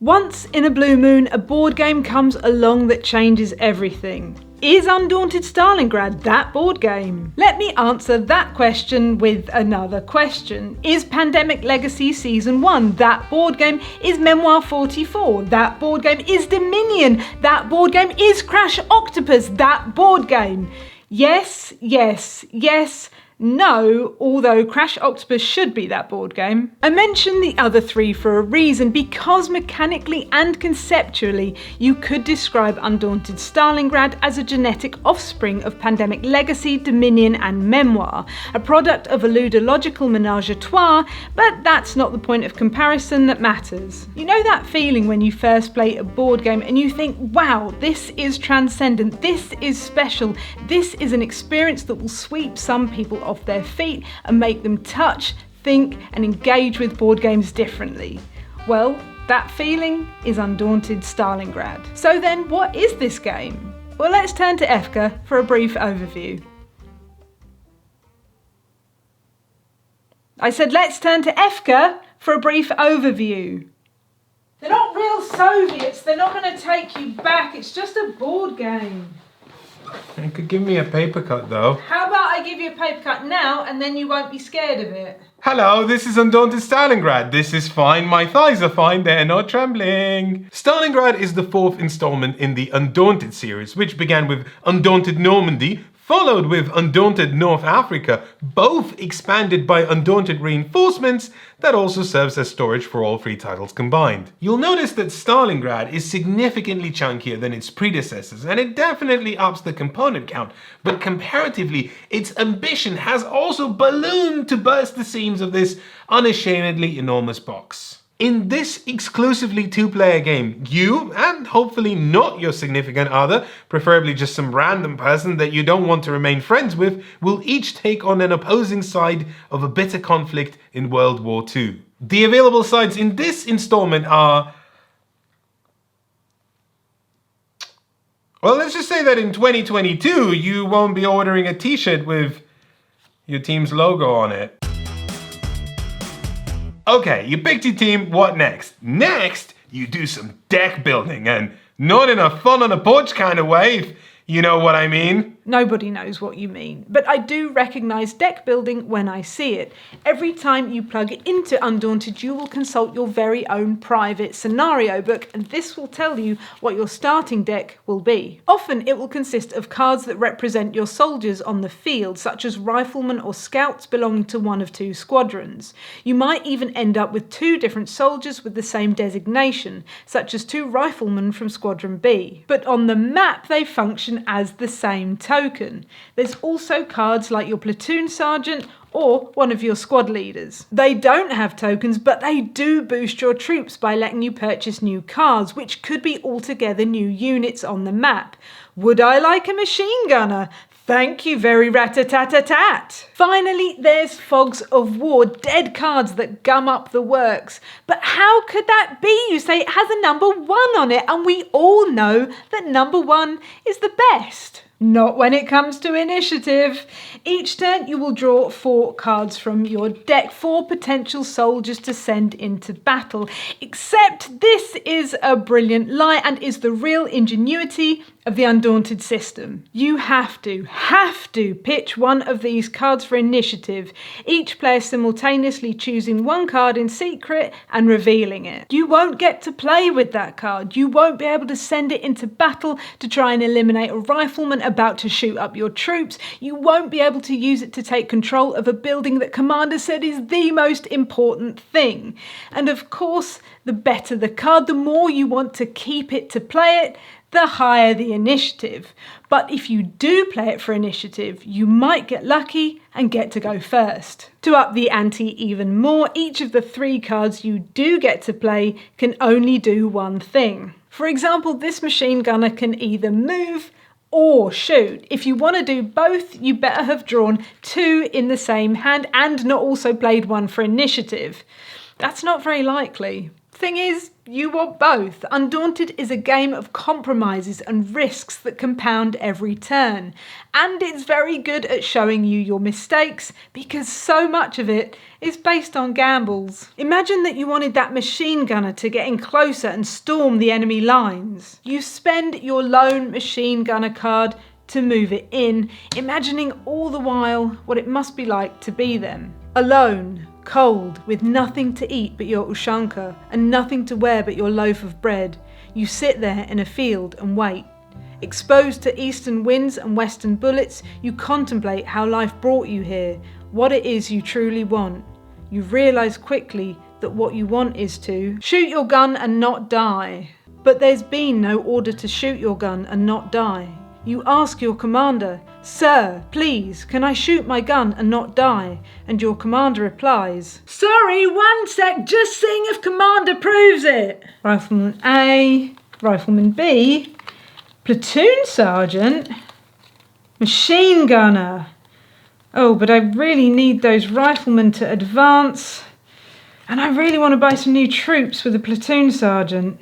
Once in a blue moon, a board game comes along that changes everything. Is Undaunted Stalingrad that board game? Let me answer that question with another question. Is Pandemic Legacy Season 1 that board game? Is Memoir 44 that board game? Is Dominion that board game? Is Crash Octopus that board game? Yes, yes, yes. No, although Crash Octopus should be that board game. I mention the other three for a reason, because mechanically and conceptually you could describe Undaunted Stalingrad as a genetic offspring of Pandemic Legacy, Dominion and Memoir, a product of a ludological menage a trois, but that's not the point of comparison that matters. You know that feeling when you first play a board game and you think, wow, this is transcendent, this is special, this is an experience that will sweep some people off their feet and make them touch, think and engage with board games differently. Well, that feeling is Undaunted Stalingrad. So then, what is this game? Well, let's turn to Efka for a brief overview. I said let's turn to Efka for a brief overview. They're not real Soviets, they're not going to take you back, it's just a board game. You could give me a paper cut though. How about I give you a paper cut now and then you won't be scared of it? Hello, this is Undaunted Stalingrad. This is fine, my thighs are fine, they're not trembling. Stalingrad is the fourth installment in the Undaunted series, which began with Undaunted Normandy, followed with Undaunted North Africa, both expanded by Undaunted Reinforcements that also serves as storage for all three titles combined. You'll notice that Stalingrad is significantly chunkier than its predecessors, and it definitely ups the component count, but comparatively, its ambition has also ballooned to burst the seams of this unashamedly enormous box. In this exclusively two-player game, you, and hopefully not your significant other, preferably just some random person that you don't want to remain friends with, will each take on an opposing side of a bitter conflict in World War II. The available sides in this installment are... well, let's just say that in 2022, you won't be ordering a t-shirt with your team's logo on it. Okay, you picked your team, what next? Next, you do some deck building, and not in a fun on a porch kind of way, if you know what I mean. Nobody knows what you mean, but I do recognise deck building when I see it. Every time you plug it into Undaunted, you will consult your very own private scenario book, and this will tell you what your starting deck will be. Often it will consist of cards that represent your soldiers on the field, such as riflemen or scouts belonging to one of two squadrons. You might even end up with two different soldiers with the same designation, such as two riflemen from Squadron B. But on the map they function as the same token. There's also cards like your platoon sergeant or one of your squad leaders. They don't have tokens, but they do boost your troops by letting you purchase new cards, which could be altogether new units on the map. Would I like a machine gunner? Thank you very rat-a-tat-a-tat. Finally, there's Fogs of War, dead cards that gum up the works. But how could that be? You say it has a number 1 on it, and we all know that number 1 is the best. Not when it comes to initiative. Each turn you will draw 4 cards from your deck, 4 potential soldiers to send into battle. Except this is a brilliant lie and is the real ingenuity of the Undaunted system. You have to pitch one of these cards for initiative, each player simultaneously choosing one card in secret and revealing it. You won't get to play with that card. You won't be able to send it into battle to try and eliminate a rifleman about to shoot up your troops. You won't be able to use it to take control of a building that Commander said is the most important thing. And of course, the better the card, the more you want to keep it to play it, the higher the initiative. But if you do play it for initiative, you might get lucky and get to go first. To up the ante even more, each of the 3 cards you do get to play can only do one thing. For example, this machine gunner can either move or shoot. If you want to do both, you better have drawn 2 in the same hand and not also played one for initiative. That's not very likely. Thing is, You want both. Undaunted is a game of compromises and risks that compound every turn. And it's very good at showing you your mistakes because so much of it is based on gambles. Imagine that you wanted that machine gunner to get in closer and storm the enemy lines. You spend your lone machine gunner card to move it in, imagining all the while what it must be like to be them. Alone, cold, with nothing to eat but your ushanka and nothing to wear but your loaf of bread, you sit there in a field and wait. Exposed to eastern winds and western bullets, you contemplate how life brought you here, what it is you truly want. You realise quickly that what you want is to shoot your gun and not die. But there's been no order to shoot your gun and not die. You ask your commander, "Sir, please, can I shoot my gun and not die?" And your commander replies, "Sorry, 1 sec, just seeing if commander approves it." Rifleman A, Rifleman B, Platoon Sergeant, Machine Gunner. Oh, but I really need those riflemen to advance. And I really want to buy some new troops with a Platoon Sergeant.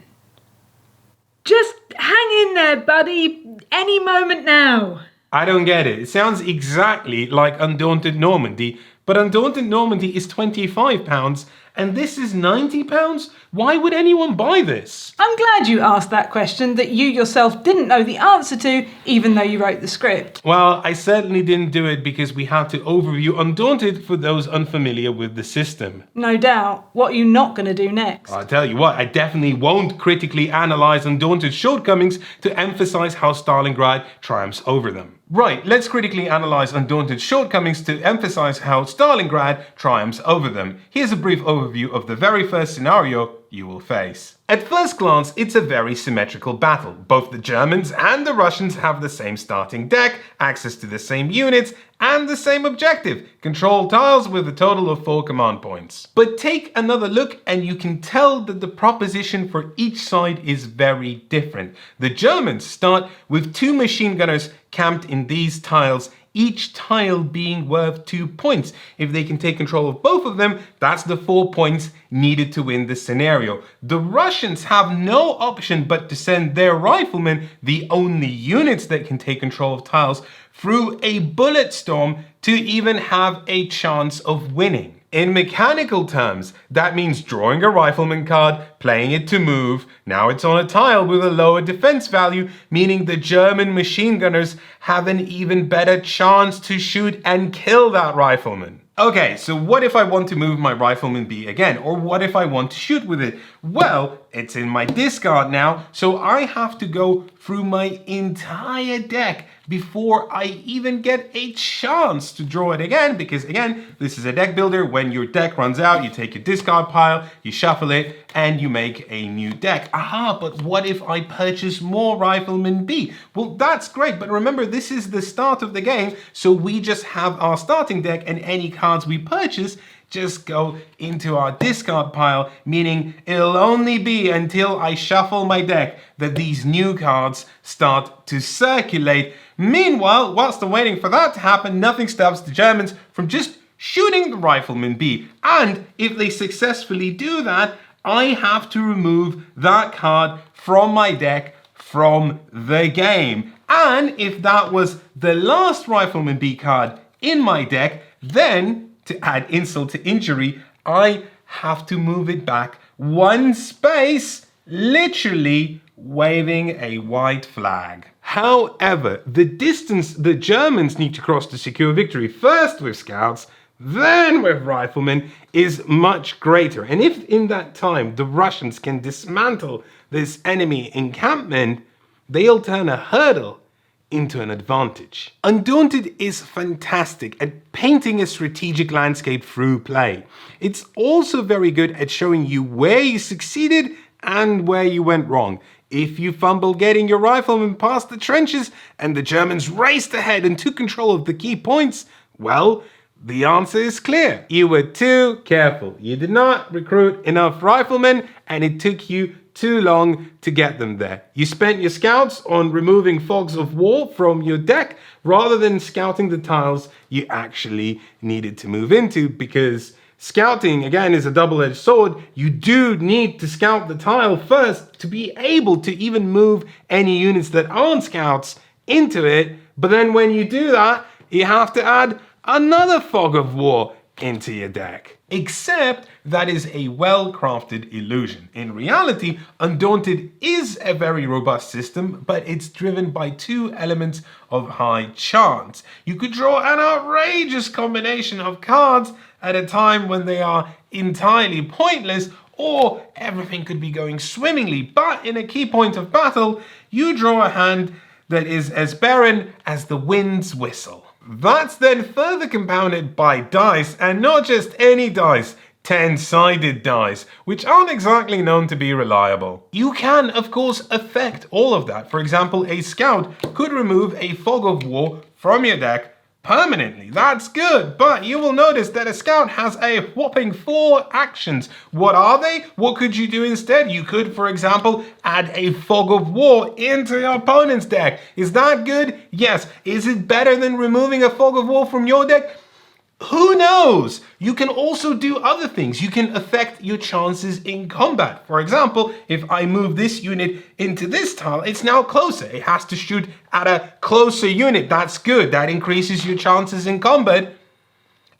Just hang in there, buddy. Any moment now. I don't get it. It sounds exactly like Undaunted Normandy, but Undaunted Normandy is £25 and this is £90? Why would anyone buy this? I'm glad you asked that question that you yourself didn't know the answer to, even though you wrote the script. Well, I certainly didn't do it because we had to overview Undaunted for those unfamiliar with the system. No doubt. What are you not going to do next? I'll tell you what, I definitely won't critically analyse Undaunted's shortcomings to emphasise how Stalingrad triumphs over them. Right, let's critically analyse Undaunted's shortcomings to emphasise how Stalingrad triumphs over them. Here's a brief overview of the very first scenario you will face. At first glance, it's a very symmetrical battle. Both the Germans and the Russians have the same starting deck, access to the same units, and the same objective, control tiles with a total of 4 command points. But take another look and you can tell that the proposition for each side is very different. The Germans start with 2 machine gunners camped in these tiles, each tile being worth 2 points. If they can take control of both of them, that's the 4 points needed to win the scenario. The Russians have no option but to send their riflemen, the only units that can take control of tiles, through a bullet storm to even have a chance of winning. In mechanical terms, that means drawing a rifleman card, playing it to move. Now it's on a tile with a lower defense value, meaning the German machine gunners have an even better chance to shoot and kill that rifleman. Okay, so what if I want to move my Rifleman B again? Or what if I want to shoot with it? Well, it's in my discard now, so I have to go through my entire deck before I even get a chance to draw it again, because again, this is a deck builder. When your deck runs out, you take your discard pile, you shuffle it, and you make a new deck. Aha, but what if I purchase more Rifleman B? Well, that's great, but remember, this is the start of the game, so we just have our starting deck, and any cards we purchase just go into our discard pile, meaning it'll only be until I shuffle my deck that these new cards start to circulate. Meanwhile, whilst I'm waiting for that to happen, nothing stops the Germans from just shooting the Rifleman B. And if they successfully do that, I have to remove that card from my deck from the game. And if that was the last Rifleman B card in my deck, then to add insult to injury, I have to move it back 1 space, literally waving a white flag. However, the distance the Germans need to cross to secure victory, first with scouts, then with riflemen, is much greater. And if in that time the Russians can dismantle this enemy encampment, they'll turn a hurdle into an advantage. Undaunted is fantastic at painting a strategic landscape through play. It's also very good at showing you where you succeeded and where you went wrong. If you fumble getting your riflemen past the trenches and the Germans raced ahead and took control of the key points, well, the answer is clear. You were too careful. You did not recruit enough riflemen and it took you too long to get them there. You spent your scouts on removing fogs of war from your deck rather than scouting the tiles you actually needed to move into, because Scouting, again, is a double-edged sword. You do need to scout the tile first to be able to even move any units that aren't scouts into it. But then when you do that, you have to add another fog of war into your deck. Except that is a well-crafted illusion. In reality, Undaunted is a very robust system, but it's driven by two elements of high chance. You could draw an outrageous combination of cards at a time when they are entirely pointless, or everything could be going swimmingly, but in a key point of battle, you draw a hand that is as barren as the wind's whistle. That's then further compounded by dice, and not just any dice, 10-sided dice, which aren't exactly known to be reliable. You can, of course, affect all of that. For example, a scout could remove a fog of war from your deck permanently. That's good, but you will notice that a scout has a whopping 4 actions. What are they? What could you do instead? You could, for example, add a fog of war into your opponent's deck. Is that good? Yes. Is it better than removing a fog of war from your deck? Who knows? You can also do other things. You can affect your chances in combat. For example, if I move this unit into this tile, it's now closer. It has to shoot at a closer unit. That's good. That increases your chances in combat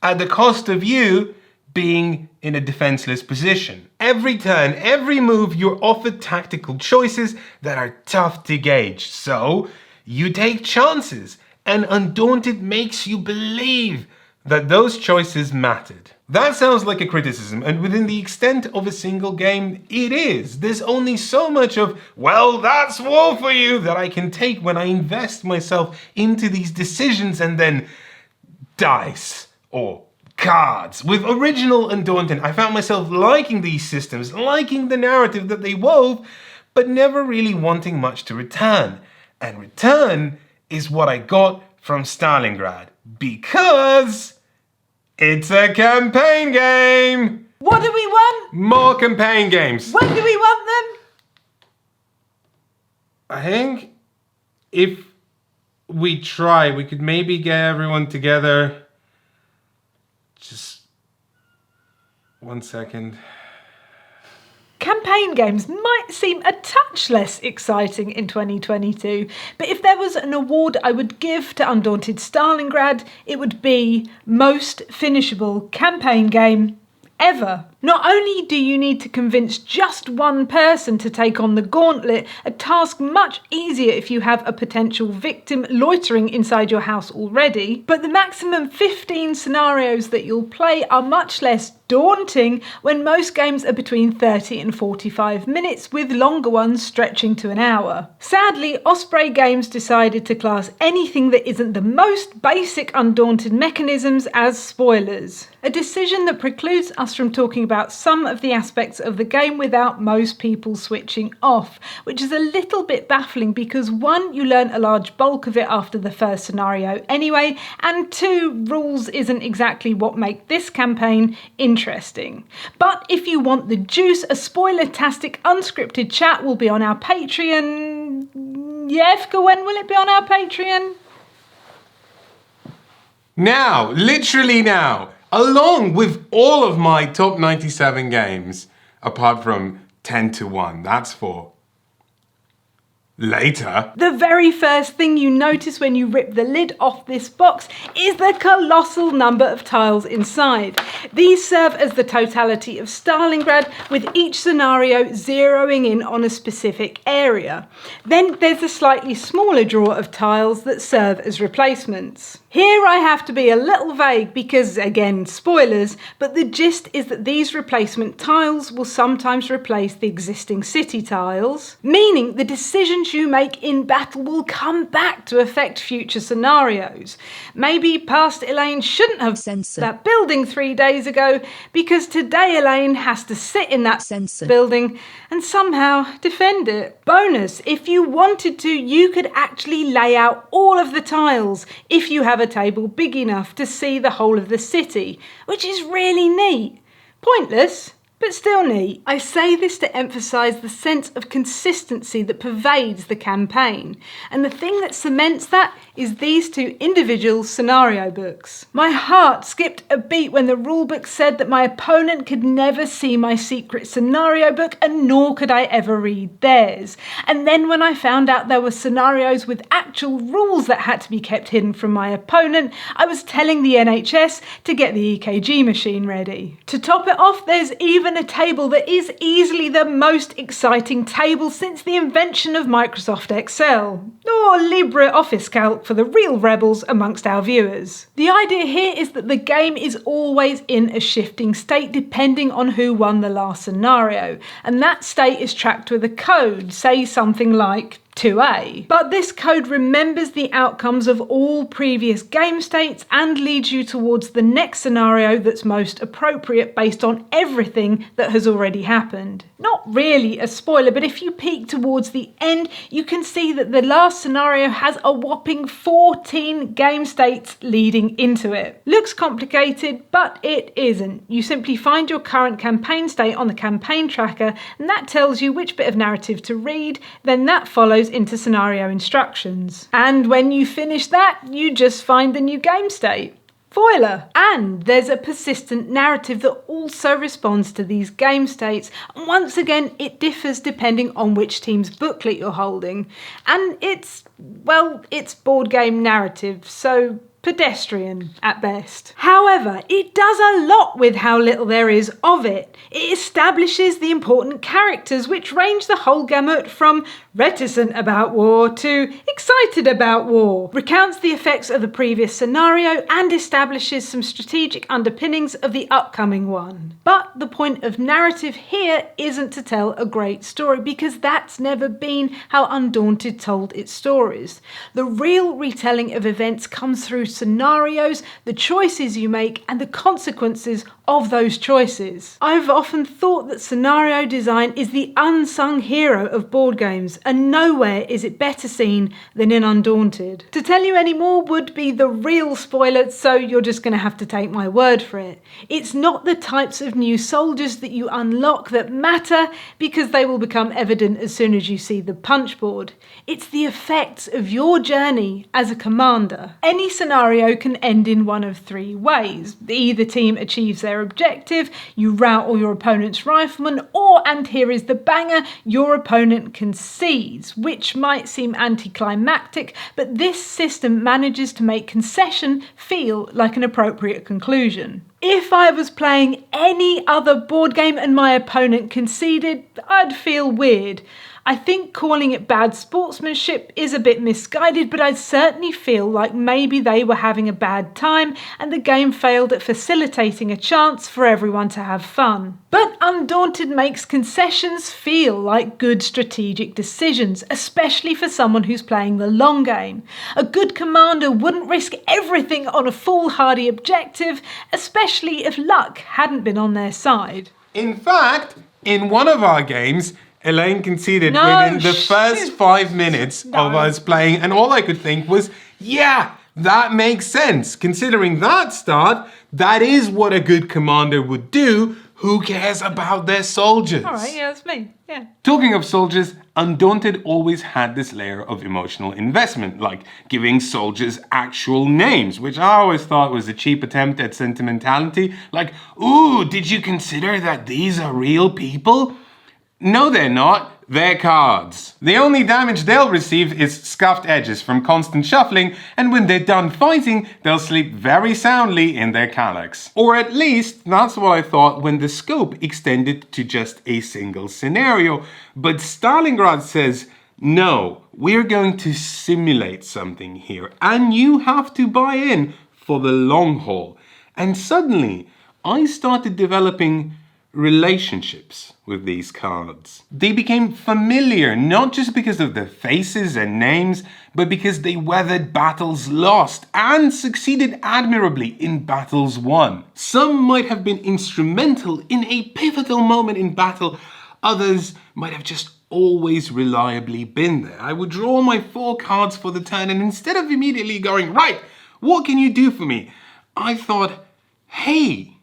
at the cost of you being in a defenseless position. Every turn, every move, you're offered tactical choices that are tough to gauge. So you take chances, and Undaunted makes you believe that those choices mattered. That sounds like a criticism, and within the extent of a single game, it is. There's only so much of, well, that's war for you, that I can take when I invest myself into these decisions and then dice or cards. With original Undaunted, I found myself liking these systems, liking the narrative that they wove, but never really wanting much to return. And return is what I got from Stalingrad, because it's a campaign game! What do we want? More campaign games! When do we want them? I think if we try, we could maybe get everyone together. Just 1 second. Campaign games might seem a touch less exciting in 2022, but if there was an award I would give to Undaunted Stalingrad, it would be Most Finishable Campaign Game Ever. Not only do you need to convince just one person to take on the Gauntlet, a task much easier if you have a potential victim loitering inside your house already, but the maximum 15 scenarios that you'll play are much less daunting when most games are between 30 and 45 minutes, with longer ones stretching to an hour. Sadly, Osprey Games decided to class anything that isn't the most basic Undaunted mechanisms as spoilers, a decision that precludes us from talking about some of the aspects of the game without most people switching off, which is a little bit baffling because 1, you learn a large bulk of it after the first scenario anyway, and 2, rules isn't exactly what make this campaign interesting. But if you want the juice, a spoiler-tastic unscripted chat will be on our Patreon. Yevka, when will it be on our Patreon? Now, literally now, along with all of my top 97 games, apart from 10 to 1, that's for later. The very first thing you notice when you rip the lid off this box is the colossal number of tiles inside. These serve as the totality of Stalingrad, with each scenario zeroing in on a specific area. Then there's a slightly smaller drawer of tiles that serve as replacements. Here I have to be a little vague because, again, spoilers, but the gist is that these replacement tiles will sometimes replace the existing city tiles, meaning the decisions you make in battle will come back to affect future scenarios. Maybe past Elaine shouldn't have censored that building 3 days ago, because today Elaine has to sit in that building and somehow defend it. Bonus, if you wanted to, you could actually lay out all of the tiles if you have a table big enough to see the whole of the city, which is really neat. Pointless, but still neat. I say this to emphasise the sense of consistency that pervades the campaign, and the thing that cements that is these two individual scenario books. My heart skipped a beat when the rulebook said that my opponent could never see my secret scenario book, and nor could I ever read theirs. And then when I found out there were scenarios with actual rules that had to be kept hidden from my opponent, I was telling the NHS to get the EKG machine ready. To top it off, there's even a table that is easily the most exciting table since the invention of Microsoft Excel, or LibreOffice Calc for the real rebels amongst our viewers. The idea here is that the game is always in a shifting state depending on who won the last scenario, and that state is tracked with a code, say something like 2A. But this code remembers the outcomes of all previous game states and leads you towards the next scenario that's most appropriate based on everything that has already happened. Not really a spoiler, but if you peek towards the end, you can see that the last scenario has a whopping 14 game states leading into it. Looks complicated, but it isn't. You simply find your current campaign state on the campaign tracker, and that tells you which bit of narrative to read, then that follows into scenario instructions. And when you finish that, you just find the new game state. Voila! And there's a persistent narrative that also responds to these game states. And once again, it differs depending on which team's booklet you're holding. And it's board game narrative, so pedestrian at best. However, it does a lot with how little there is of it. It establishes the important characters, which range the whole gamut from reticent about war to excited about war, recounts the effects of the previous scenario, and establishes some strategic underpinnings of the upcoming one. But the point of narrative here isn't to tell a great story, because that's never been how Undaunted told its stories. The real retelling of events comes through scenarios, the choices you make, and the consequences of those choices. I've often thought that scenario design is the unsung hero of board games, and nowhere is it better seen than in Undaunted. To tell you any more would be the real spoiler, so you're just going to have to take my word for it. It's not the types of new soldiers that you unlock that matter, because they will become evident as soon as you see the punch board. It's the effects of your journey as a commander. Any scenario can end in one of three ways. Either team achieves their objective, you rout all your opponent's riflemen, or, and here is the banger, your opponent concedes, which might seem anticlimactic, but this system manages to make Concession feel like an appropriate conclusion. If I was playing any other board game and my opponent conceded, I'd feel weird. I think calling it bad sportsmanship is a bit misguided, but I'd certainly feel like maybe they were having a bad time and the game failed at facilitating a chance for everyone to have fun. But Undaunted makes concessions feel like good strategic decisions, especially for someone who's playing the long game. A good commander wouldn't risk everything on a foolhardy objective, especially if luck hadn't been on their side. In fact, in one of our games, Elaine conceded within the first 5 minutes of us playing, and all I could think was, yeah, that makes sense. Considering that start, that is what a good commander would do. Who cares about their soldiers? All right, yeah, that's me, yeah. Talking of soldiers, Undaunted always had this layer of emotional investment, like giving soldiers actual names, which I always thought was a cheap attempt at sentimentality. Like, ooh, did you consider that these are real people? No, they're not. They're cards. The only damage they'll receive is scuffed edges from constant shuffling, and when they're done fighting, they'll sleep very soundly in their calyx. Or at least, that's what I thought when the scope extended to just a single scenario. But Stalingrad says, no, we're going to simulate something here, and you have to buy in for the long haul. And suddenly, I started developing relationships with these cards. They became familiar, not just because of their faces and names, but because they weathered battles lost and succeeded admirably in battles won. Some might have been instrumental in a pivotal moment in battle, others might have just always reliably been there. I would draw my 4 cards for the turn, and instead of immediately going, right, what can you do for me? I thought, hey,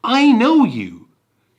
I know you.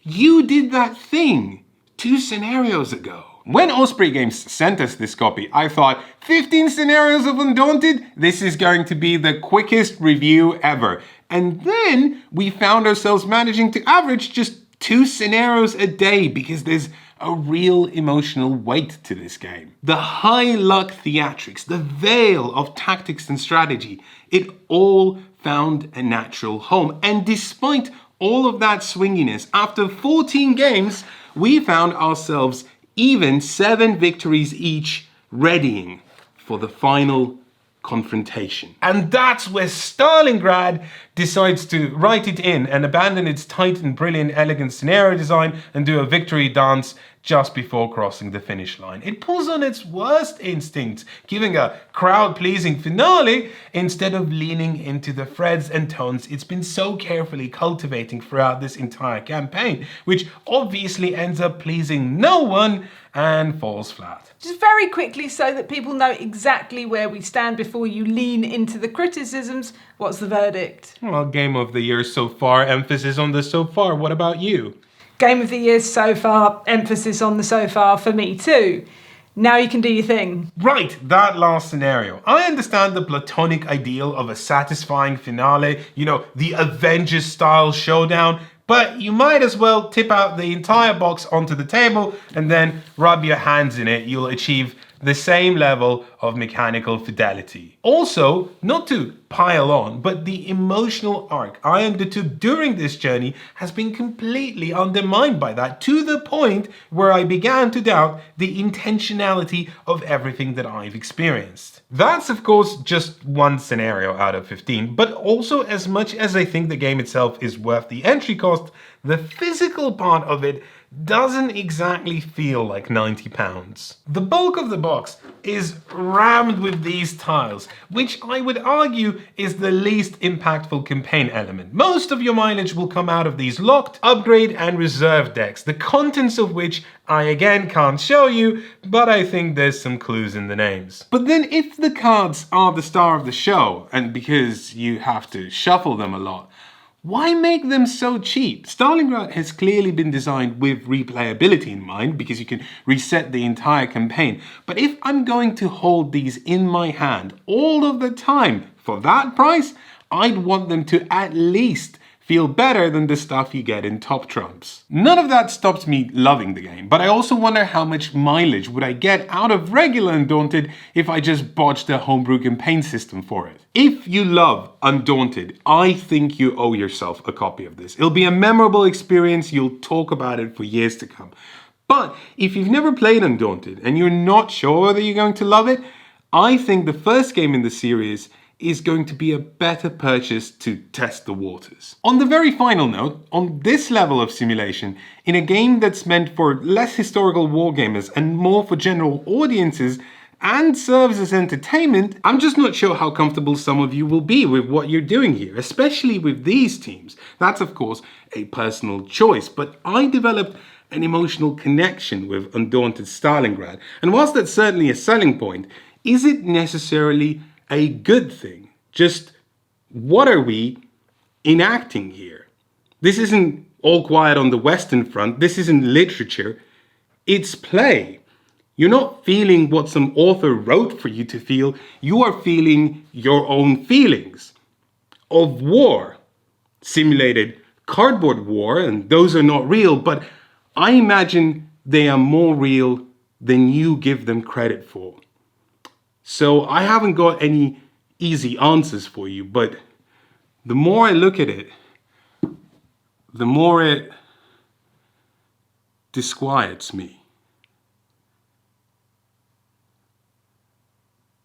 You did that thing 2 scenarios ago. When Osprey Games sent us this copy, I thought, 15 scenarios of Undaunted? This is going to be the quickest review ever. And then we found ourselves managing to average just 2 scenarios a day because there's a real emotional weight to this game. The high luck theatrics, the veil of tactics and strategy, it all found a natural home. And despite all of that swinginess, after 14 games, we found ourselves even 7 victories each, readying for the final confrontation. And that's where Stalingrad decides to write it in and abandon its tight and brilliant, elegant scenario design and do a victory dance just before crossing the finish line. It pulls on its worst instincts, giving a crowd-pleasing finale instead of leaning into the threads and tones it's been so carefully cultivating throughout this entire campaign, which obviously ends up pleasing no one and falls flat. Just very quickly, so that people know exactly where we stand before you lean into the criticisms, what's the verdict? Well, game of the year so far, emphasis on the so far. What about you? Game of the year so far, emphasis on the so far for me too. Now you can do your thing. Right, that last scenario. I understand the platonic ideal of a satisfying finale, you know, the Avengers style showdown, but you might as well tip out the entire box onto the table and then rub your hands in it. You'll achieve the same level of mechanical fidelity. Also, not to pile on, but the emotional arc I undertook during this journey has been completely undermined by that, to the point where I began to doubt the intentionality of everything that I've experienced. That's of course just one scenario out of 15, but also as much as I think the game itself is worth the entry cost, the physical part of it doesn't exactly feel like £90. The bulk of the box is rammed with these tiles, which I would argue is the least impactful campaign element. Most of your mileage will come out of these locked, upgrade and reserve decks, the contents of which I again can't show you, but I think there's some clues in the names. But then if the cards are the star of the show, and because you have to shuffle them a lot, why make them so cheap? Stalingrad has clearly been designed with replayability in mind because you can reset the entire campaign. But if I'm going to hold these in my hand all of the time for that price, I'd want them to at least feel better than the stuff you get in Top Trumps. None of that stops me loving the game, but I also wonder how much mileage would I get out of regular Undaunted if I just botched a homebrew campaign system for it. If you love Undaunted, I think you owe yourself a copy of this. It'll be a memorable experience, you'll talk about it for years to come. But if you've never played Undaunted and you're not sure whether you're going to love it, I think the first game in the series is going to be a better purchase to test the waters. On the very final note, on this level of simulation, in a game that's meant for less historical wargamers and more for general audiences and serves as entertainment, I'm just not sure how comfortable some of you will be with what you're doing here, especially with these teams. That's of course a personal choice, but I developed an emotional connection with Undaunted Stalingrad, and whilst that's certainly a selling point, is it necessarily a good thing? Just what are we enacting here? This isn't All Quiet on the Western Front. This isn't literature. It's play. You're not feeling what some author wrote for you to feel. You are feeling your own feelings of war. Simulated cardboard war, and those are not real, but I imagine they are more real than you give them credit for. So I haven't got any easy answers for you, but the more I look at it, the more it disquiets me.